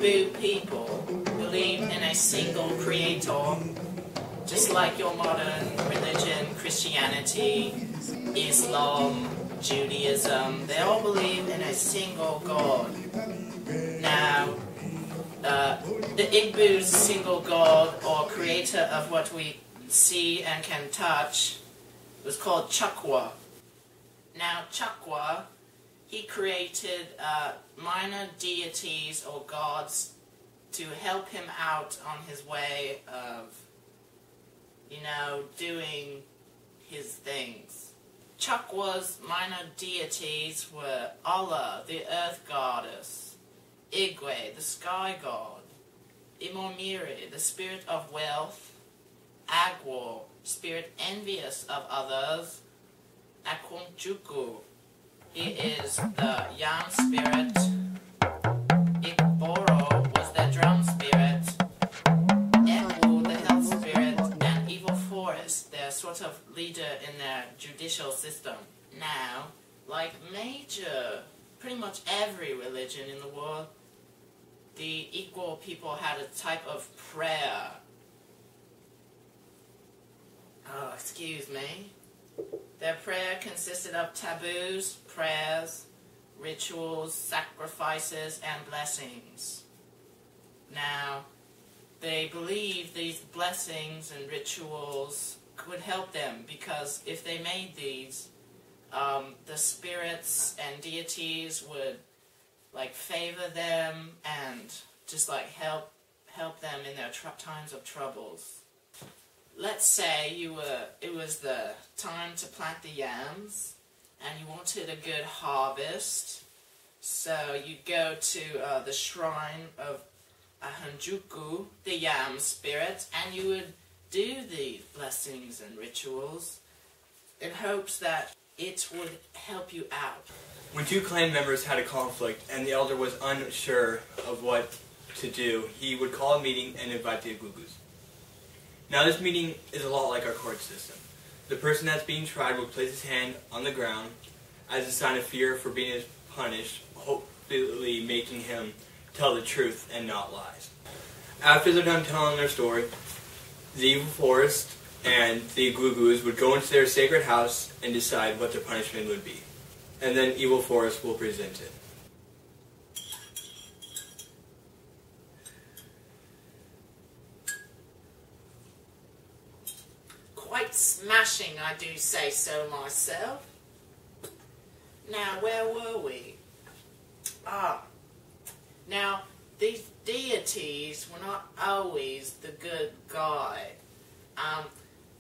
Igbo people believe in a single creator, just like your modern religion, Christianity, Islam, Judaism. They all believe in a single God. Now, the Igbo's single God, or creator of what we see and can touch, was called Chakwa. Now, Chakwa, he created minor deities or gods to help him out on his way of, doing his things. Chakwa's minor deities were Allah, the earth goddess, Igwe, the sky god, Imomiri, the spirit of wealth, Agwo, spirit envious of others, Akwonjuku, he is the yam spirit, Igboro was the drum spirit, Ewu, the health spirit, and Evil Forest, their sort of leader in their judicial system. Now, like pretty much every religion in the world, the Igbo people had a type of prayer. Oh, excuse me. Their prayer consisted of taboos, prayers, rituals, sacrifices, and blessings. Now, they believed these blessings and rituals could help them, because if they made these, the spirits and deities would favor them and just help them in their times of troubles. Let's say it was the time to plant the yams, and you wanted a good harvest, so you go to the shrine of Ahanjuku, the yam spirit, and you would do these blessings and rituals in hopes that it would help you out. When two clan members had a conflict and the elder was unsure of what to do, he would call a meeting and invite the Agugus. Now this meeting is a lot like our court system. The person that's being tried would place his hand on the ground as a sign of fear for being punished, hopefully making him tell the truth and not lies. After they're done telling their story, the Evil Forest and the Agugus would go into their sacred house and decide what their punishment would be. And then Evil Forest will present it. Quite smashing, I do say so myself. Now, where were we? Now, these deities were not always the good guy.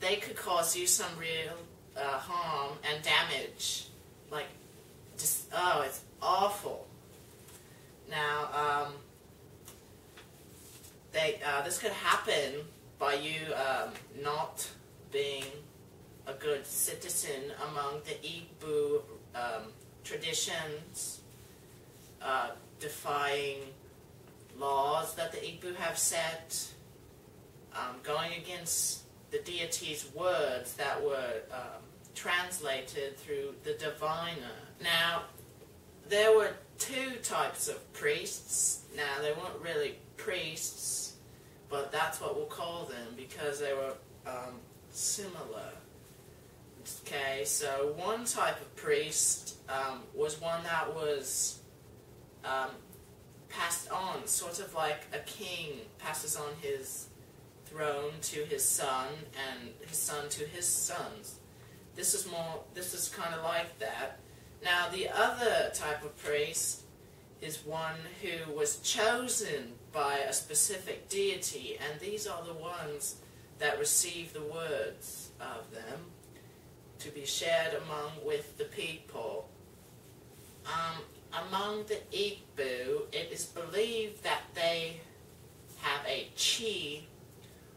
They could cause you some real harm and damage. It's awful. Now, this could happen by you not being a good citizen among the Igbo traditions, defying laws that the Igbo have set, going against the deity's words that were translated through the diviner. Now, there were two types of priests. Now, they weren't really priests, but that's what we'll call them because they were similar. Okay, so one type of priest was one that was passed on, sort of like a king passes on his throne to his son, and his son to his sons. This is kind of like that. Now, the other type of priest is one who was chosen by a specific deity, and these are the ones that receive the words of them to be shared with the people. Among the Igbo, it is believed that they have a chi,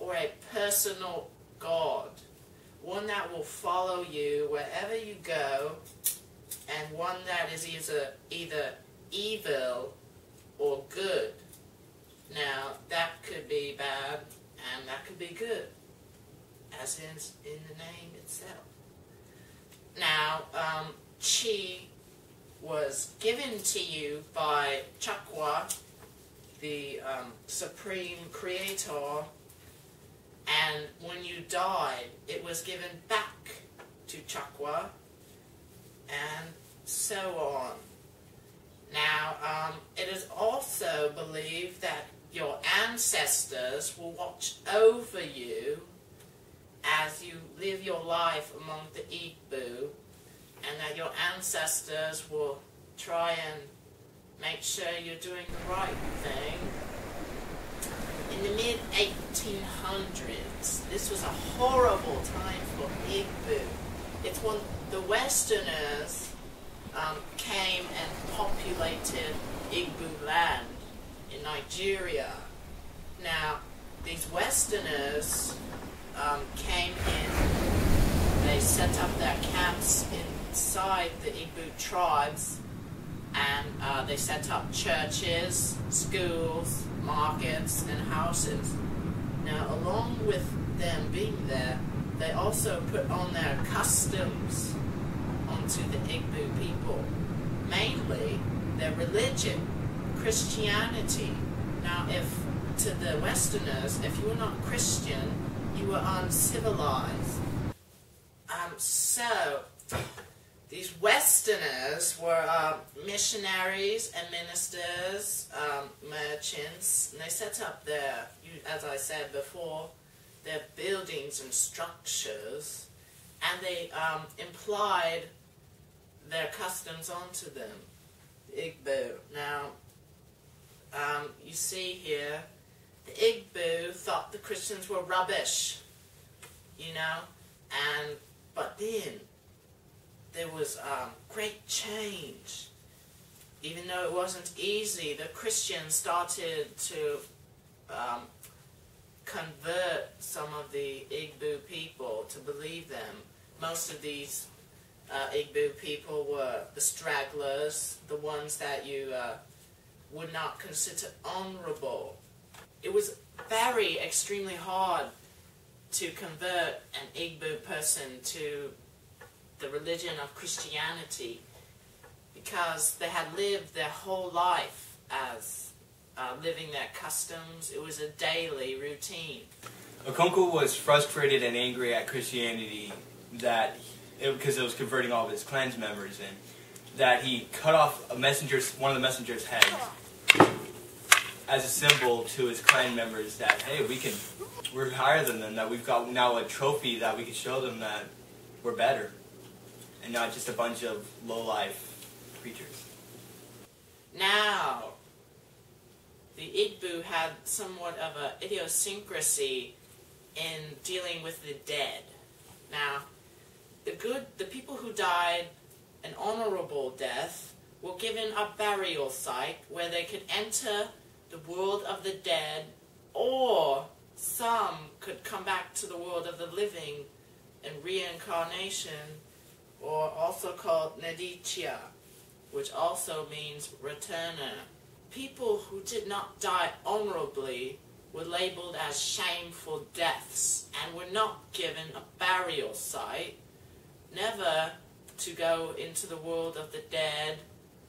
or a personal god, one that will follow you wherever you go, and one that is either evil or good. Now, that could be bad, and that could be good, as in the name itself. Now, chi was given to you by Chakwa, the supreme creator, and when you died, it was given back to Chakwa, and so on. Now, it is also believed that your ancestors will watch over you as you live your life among the Igbo, and that your ancestors will try and make sure you're doing the right thing. In the mid-1800s, this was a horrible time for Igbo. It's when the Westerners came and populated Igbo land in Nigeria. Now, these Westerners came in, they set up their camps inside the Igbo tribes, and they set up churches, schools, markets, and houses. Now, along with them being there, they also put on their customs onto the Igbo people, mainly their religion, Christianity. Now, if to the Westerners, if you were not Christian, you were uncivilized. So, these Westerners were missionaries and ministers, merchants, and they set up their, as I said before, their buildings and structures, and they implied their customs onto them, the Igbo. Now, you see here, the Igbo thought the Christians were rubbish, you know, but then there was great change. Even though it wasn't easy, the Christians started to convert some of the Igbo people to believe them. Most of these Igbo people were the stragglers, the ones that you would not consider honorable. It was extremely hard to convert an Igbo person to the religion of Christianity, because they had lived their whole life as living their customs. It was a daily routine. Okonkwo was frustrated and angry at Christianity because it was converting all of his clan's members in, that he cut off one of the messenger's heads as a symbol to his clan members that, hey, we're higher than them, that we've got now a trophy that we can show them that we're better, and not just a bunch of low-life creatures. Now, the Igbo had somewhat of an idiosyncrasy in dealing with the dead. Now, the people who died an honorable death were given a burial site where they could enter the world of the dead, or some could come back to the world of the living in reincarnation, or also called Nadichia, which also means returner. People who did not die honorably were labeled as shameful deaths and were not given a burial site, never to go into the world of the dead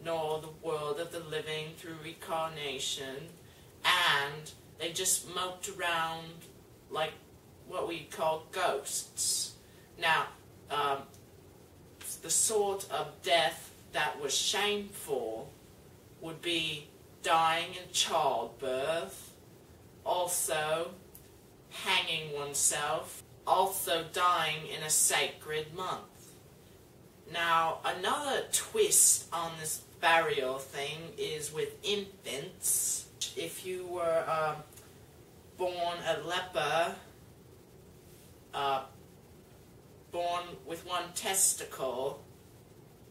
nor the world of the living through reincarnation, and they just moped around like what we call ghosts. Now, the sort of death that was shameful would be dying in childbirth, also hanging oneself, also dying in a sacred month. Now, another twist on this burial thing is with infants. If you were born a leper, born with one testicle,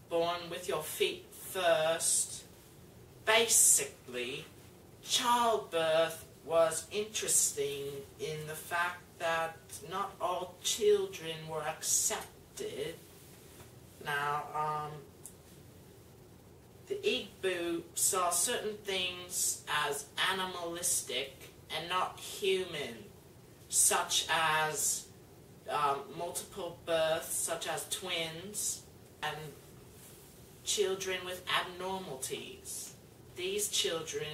born with your feet first, basically, childbirth was interesting in the fact that not all children were accepted. Now, the Igbo saw certain things as animalistic and not human, such as multiple births, such as twins, and children with abnormalities. These children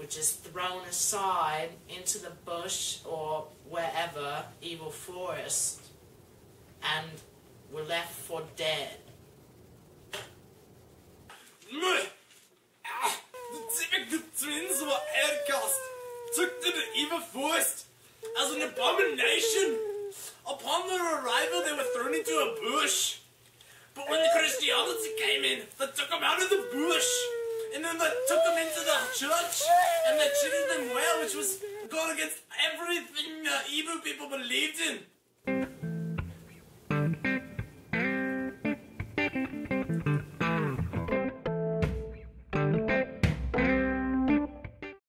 which is thrown aside into the bush or wherever, evil forest, and were left for dead. The typical twins were outcast, took to the evil forest as an abomination. Upon their arrival, they were thrown into a bush. But when the Christianity came in, they took them out of the bush. And then they took them into the church, and they treated them well, which was gone against everything Igbo people believed in.